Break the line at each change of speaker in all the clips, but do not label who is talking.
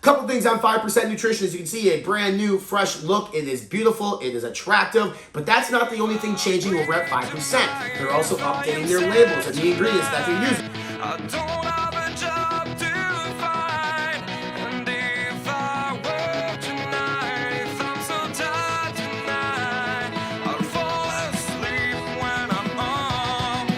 Couple things on 5% nutrition. As you can see, a brand new, fresh look. It is beautiful. It is attractive. But that's not the only thing changing over at 5%. They're also updating their labels and the ingredients that they're using.
I don't have a job to find, and if I work tonight, I'm so tired tonight, I'll fall asleep when I'm home.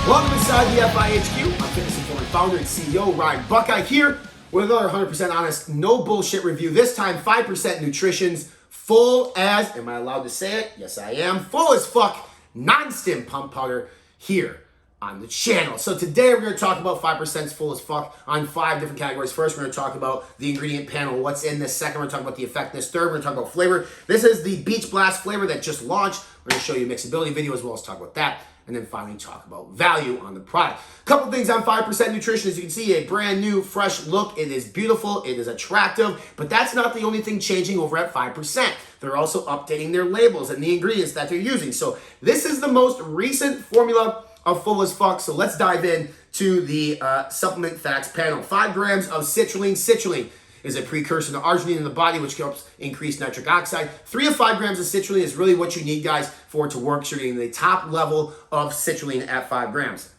Welcome inside the FIHQ. I'm Fitness Informant founder and CEO Ryan Buckeye here with another 100% honest, no bullshit review. This time, 5% nutrition's full as, am I allowed to say it? Yes, I am. Full as fuck, non-stim pump powder here on the channel. So today we're going to talk about 5% full as fuck on 5 different categories. First, we're going to talk about the ingredient panel, what's in this. Second, we're going to talk about the effectiveness. Third, we're going to talk about flavor. This is the Beach Blast flavor that just launched. We're going to show you a mixability video as well as talk about that. And then finally talk about value on the product. Couple things on 5% nutrition. As you can see, a brand new, fresh look. It is beautiful. It is attractive. But that's not the only thing changing over at 5%. They're also updating their labels and the ingredients that they're using. So this is the most recent formula of full as fuck. So let's dive in to the supplement facts panel. 5 grams of citrulline. Citrulline is a precursor to arginine in the body, which helps increase nitric oxide. 3 to 5 grams of citrulline is really what you need, guys, for it to work. So you're getting the top level of citrulline at 5 grams.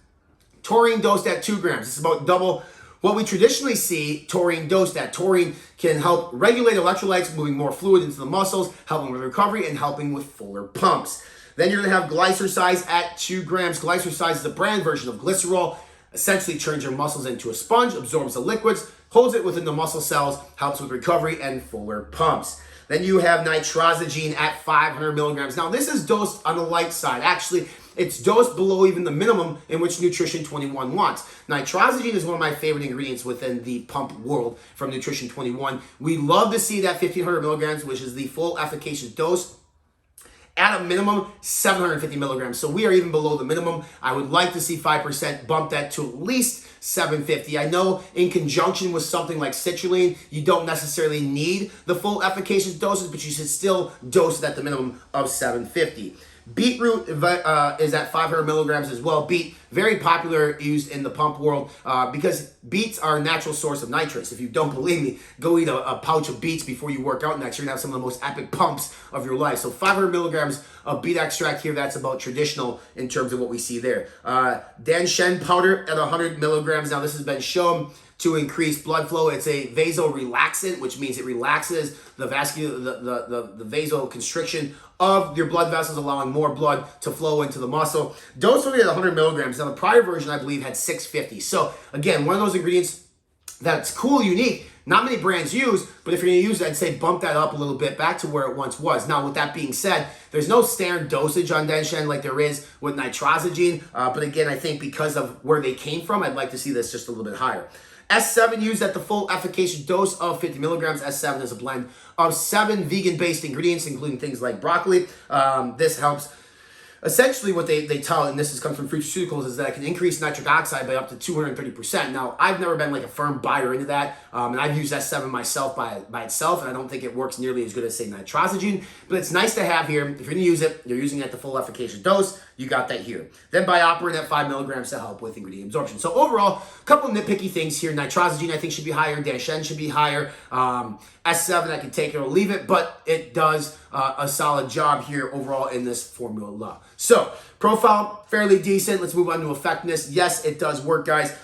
Taurine dosed at 2 grams. It's about double what we traditionally see taurine dosed at. Taurine can help regulate electrolytes, moving more fluid into the muscles, helping with recovery, and helping with fuller pumps. Then you're going to have glycosize at 2 grams. Glycosize is a brand version of glycerol. Essentially turns your muscles into a sponge, absorbs the liquids, holds it within the muscle cells, helps with recovery and fuller pumps. Then you have nitrosagine at 500 milligrams. Now, this is dosed on the light side. Actually, it's dosed below even the minimum in which Nutrition 21 wants. Nitrosagine is one of my favorite ingredients within the pump world from Nutrition 21. We love to see that 1500 milligrams, which is the full efficacious dose. At a minimum, 750 milligrams. So we are even below the minimum. I would like to see 5% bump that to at least 750. I know in conjunction with something like citrulline, you don't necessarily need the full efficacious doses, but you should still dose it at the minimum of 750. Beetroot is at 500 milligrams as well. Beet, very popular, used in the pump world because beets are a natural source of nitrates. If you don't believe me, go eat a pouch of beets before you work out next. You're going to have some of the most epic pumps of your life. So 500 milligrams of beet extract here, that's about traditional in terms of what we see there. Danshen powder at 100 milligrams. Now, this has been shown to increase blood flow. It's a vasorelaxant, which means it relaxes the the vasoconstriction of your blood vessels, allowing more blood to flow into the muscle. Dose only at 100 milligrams. Now, the prior version, I believe, had 650. So, again, one of those ingredients that's cool, unique, not many brands use, but if you're going to use it, I'd say bump that up a little bit back to where it once was. Now, with that being said, there's no standard dosage on Danshen like there is with nitrosagine. But again, I think because of where they came from, I'd like to see this just a little bit higher. S7 used at the full efficacious dose of 50 milligrams. S7 is a blend of 7 vegan-based ingredients, including things like broccoli. This helps. Essentially, what they tell, and this comes from nutraceuticals, is that it can increase nitric oxide by up to 230%. Now, I've never been like a firm buyer into that, and I've used S7 myself by itself, and I don't think it works nearly as good as, say, nitrosagine, but it's nice to have here. If you're going to use it, you're using it at the full efficacious dose, you got that here. Then BioPerine at 5 milligrams to help with ingredient absorption. So overall, a couple of nitpicky things here. Nitrosagine, I think, should be higher. Danshen should be higher. S7, I can take it or leave it, but it does a solid job here overall in this formula. So, profile, fairly decent. Let's move on to effectiveness. Yes, it does work, guys.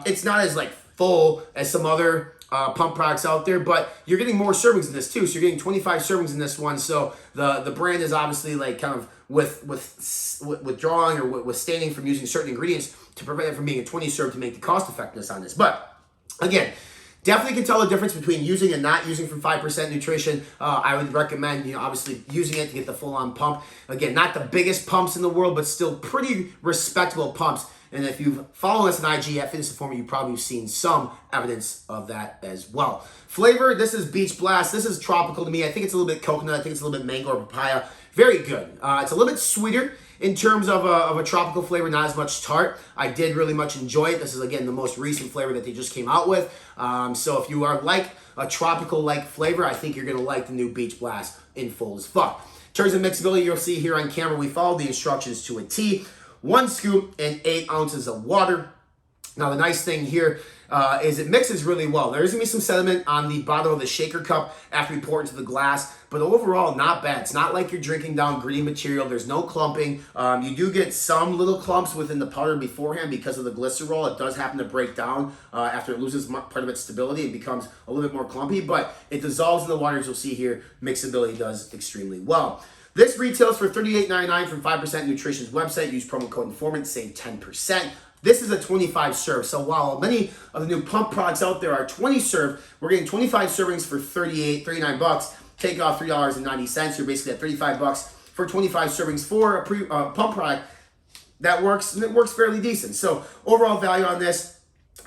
It's not as like full as some other pump products out there, but you're getting more servings in this too. So you're getting 25 servings in this one. So the brand is obviously like kind of withdrawing or withstanding from using certain ingredients to prevent it from being a 20 serve to make the cost effectiveness on this. But again, definitely can tell the difference between using and not using from 5% nutrition. I would recommend, obviously using it to get the full-on pump. Again, not the biggest pumps in the world, but still pretty respectable pumps. And if you've followed us on IG at Fitness Informant, you've probably seen some evidence of that as well. Flavor, this is Beach Blast. This is tropical to me. I think it's a little bit coconut. I think it's a little bit mango or papaya. Very good. It's a little bit sweeter in terms of a tropical flavor, not as much tart. I did really much enjoy it. This is, again, the most recent flavor that they just came out with. So if you are like a tropical-like flavor, I think you're going to like the new Beach Blast in full as fuck. In terms of mixability, you'll see here on camera, we followed the instructions to a T. 1 scoop and 8 ounces of water. Now, the nice thing here is it mixes really well. There's going to be some sediment on the bottom of the shaker cup after we pour it into the glass, but overall, not bad. It's not like you're drinking down gritty material. There's no clumping. You do get some little clumps within the powder beforehand because of the glycerol. It does happen to break down after it loses part of its stability and becomes a little bit more clumpy, but it dissolves in the water, as you'll see here. Mixability does extremely well. This retails for $38.99 from 5% Nutrition's website. Use promo code INFORMANT, save 10%. This is a 25 serve. So while many of the new pump products out there are 20 serve, we're getting 25 servings for $39 bucks. Take off $3.90. You're basically at $35 for 25 servings for a pump product that works, and it works fairly decent. So overall value on this,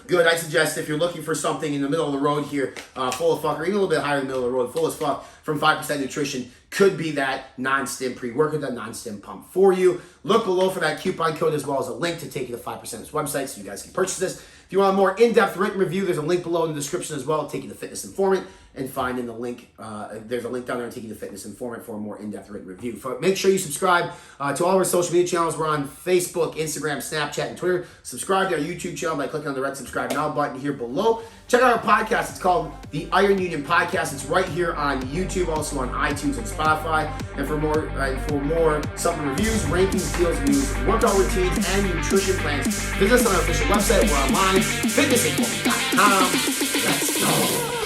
good. I suggest if you're looking for something in the middle of the road here, full of fuck, or even a little bit higher in the middle of the road, full as fuck, from 5% Nutrition, could be that non-stim pre-workout, that non-stim pump for you. Look below for that coupon code as well as a link to take you to 5%'s website so you guys can purchase this. If you want a more in-depth written review, there's a link below in the description as well. Take you to Fitness Informant, and find in the link, there's a link down there and take you to Fitness Informant for a more in-depth written review. Make sure you subscribe to all of our social media channels. We're on Facebook, Instagram, Snapchat, and Twitter. Subscribe to our YouTube channel by clicking on the red subscribe now button here below. Check out our podcast. It's called the Iron Union Podcast. It's right here on YouTube, also on iTunes and Spotify. And for more supplement reviews, rankings, deals, news, workout routines, and nutrition plans, visit us on our official website. We're online, fitnessinformant.com. Let's go.